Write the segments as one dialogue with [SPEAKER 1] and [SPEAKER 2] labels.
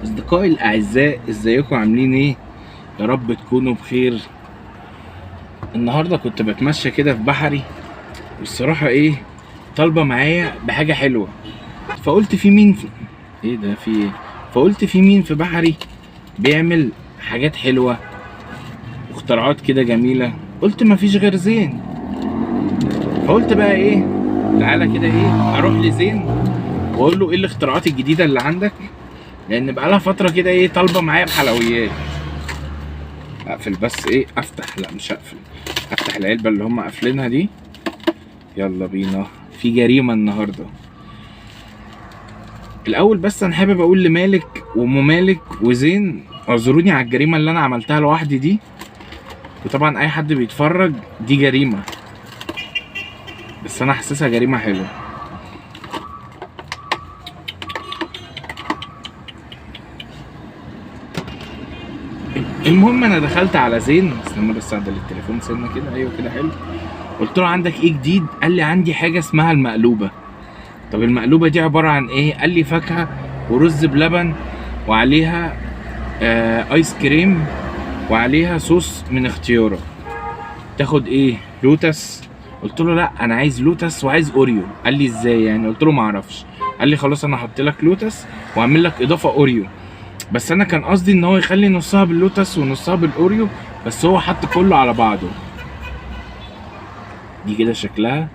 [SPEAKER 1] أصدقائي الأعزاء، إزيكم عاملين إيه؟ يا رب تكونوا بخير. النهاردة كنت بتمشى كده في بحري، والصراحة طالبة معايا بحاجة حلوة. فقلت في مين في... إيه ده في إيه؟ فقلت في مين في بحري بيعمل حاجات حلوة واختراعات كده جميلة. قلت مفيش غير زين. فقلت بقى تعالى كده أروح لزين وأقول له إيه الاختراعات الجديدة اللي عندك، لأن بقالها فترة كده طالبة معايا بحلويات. اقفل بس افتح، لا مش هقفل، افتح العلبة اللي هم قافلينها دي. يلا بينا، في جريمة النهاردة. الاول بس انا حابب اقول لمالك وام مالك وزين اعذروني على الجريمة اللي انا عملتها لوحدي دي، وطبعا اي حد بيتفرج دي جريمة، بس انا حاسسها جريمة حلوة. المهم انا دخلت على زين، استنى بس اعدل التليفون سنة كده، ايوه كده حلو. قلت له عندك ايه جديد؟ قال لي عندي حاجة اسمها المقلوبة. طب المقلوبة دي عبارة عن ايه؟ قال لي فاكهة ورز بلبن وعليها ايس كريم وعليها صوص من اختيارك. تاخد لوتس؟ قلت له لا انا عايز لوتس وعايز اوريو. قال لي ازاي يعني؟ قلت له معرفش. قال لي خلاص انا هحط لك لوتس واعمل لك اضافة اوريو، بس انا كان قصدي ان هو يخلي نصها باللوتس ونصها بالاوريو، بس هو حط كله على بعضه. دي كده شكلها،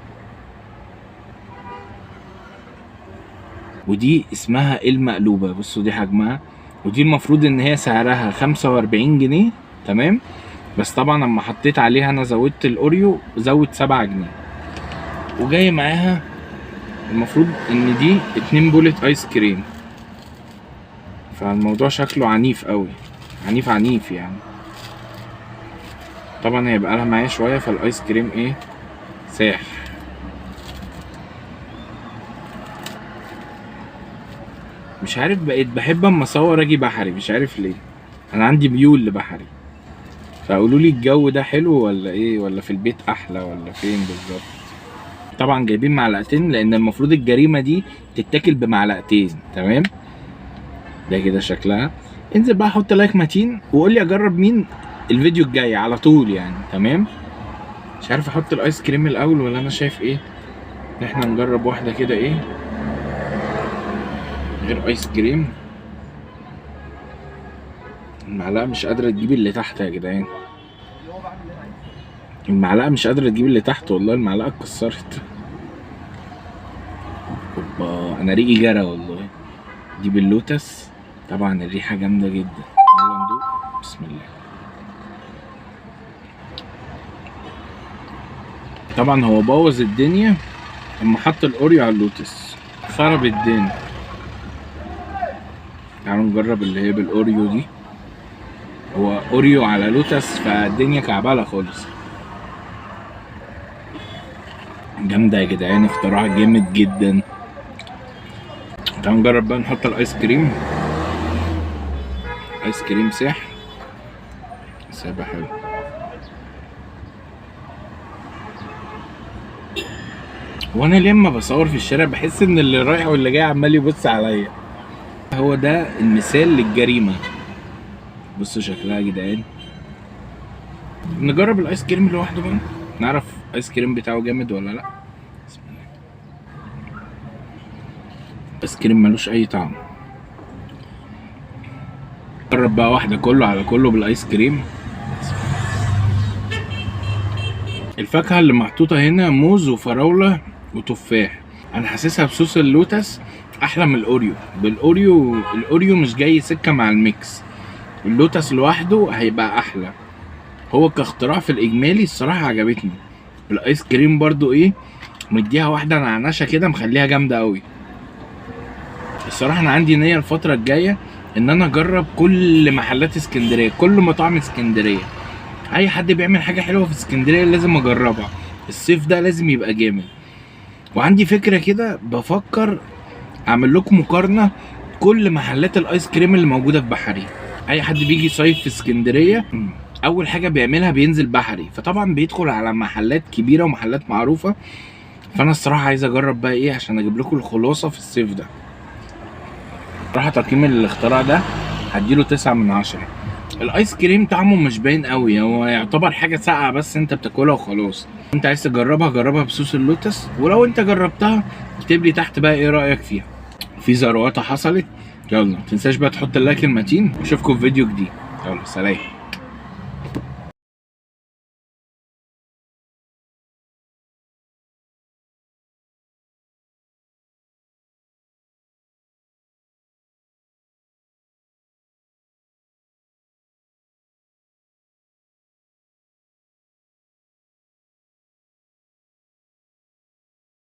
[SPEAKER 1] ودي اسمها المقلوبة. بصوا دي حجمها، ودي المفروض ان هي سعرها 45 جنيه تمام، بس طبعا لما حطيت عليها انا زودت الاوريو زود 7 جنيه. وجاي معاها المفروض ان دي 2 بولت ايس كريم، فالموضوع شكله عنيف قوي، عنيف يعني. طبعا هيبقى لها معايا شوية، فالايس كريم ساح. مش عارف، بقيت بحب اما اصور اجي بحري، مش عارف ليه، انا عندي ميول لبحري. فقولوا لي الجو ده حلو ولا ولا في البيت احلى ولا فين بالظبط؟ طبعا جايبين معلقتين لان المفروض الجريمه دي تتاكل بمعلقتين تمام. ده كده شكلها. انزل بقى حط لايك متين وقول لي اجرب مين الفيديو الجاي على طول يعني تمام. مش عارف احط الايس كريم الاول ولا انا شايف ان احنا نجرب واحده كده غير ايس كريم. المعلقه مش قادره تجيب اللي تحت يا جدعان، المعلقه مش قادره تجيب اللي تحت، والله المعلقه اتكسرت. اوبا انا ريقي جرى والله. دي باللوتس، طبعا الريحه جامده جدا. يلا ندوق، بسم الله. طبعا هو بوظ الدنيا اما حط الاوريو على اللوتس، خرب الدنيا. تعالوا نجرب اللي هي بالاوريو دي. هو اوريو على لوتس فالدنيا كعبالة خالص. جامدة يا جدعان، اختراع جامد جدا. تعالوا نجرب بقى نحط الايس كريم. ايس كريم ساح، بس هيبقى حلو. وانا لما بصور في الشارع بحس ان اللي رايح واللي جاي عمال يبص عليا. هو ده المثال للجريمة. بصوا شكلها يا جدعان. نجرب الايس كريم لوحده بقى، نعرف الايس كريم بتاعه جامد ولا لا. بسم الله. ايس كريم ملوش اي طعم. جرب بقى واحدة كله على كله بالايس كريم. الفاكهة اللي محطوطة هنا موز وفراولة وتفاح. انا حاسسها بصوص اللوتس احلى من الاوريو. الاوريو مش جاي سكة مع الميكس، اللوتس لوحده هيبقى احلى. هو كاختراع في الاجمالي الصراحة عجبتني. الايس كريم برضو مديها واحدة نعنشة كده مخليها جامدة قوي. الصراحة انا عندي نية الفترة الجاية ان انا اجرب كل محلات اسكندرية، كل مطاعم اسكندرية. اي حد بيعمل حاجة حلوة في اسكندرية لازم اجربها. الصيف ده لازم يبقى جامد. وعندي فكرة كده، بفكر اعمل لكم مقارنة كل محلات الايس كريم اللي موجودة في بحري. اي حد بيجي صيف في اسكندرية اول حاجة بيعملها بينزل بحري، فطبعا بيدخل على محلات كبيرة ومحلات معروفة. فانا الصراحة عايز اجرب بقى عشان اجيب لكم الخلاصة في الصيف ده. راح تقييم الاختراع ده هديله 9/10. الايس كريم طعمه مش باين قوي، هو يعتبر حاجه ساقعه بس انت بتاكلها وخلاص. انت عايز تجربها جربها بصوص اللوتس، ولو انت جربتها اكتب لي تحت بقى ايه رايك فيها. في زروطه حصلت. يلا متنساش بقى تحط اللايك المتين، واشوفكم في فيديو جديد. يلا سلام.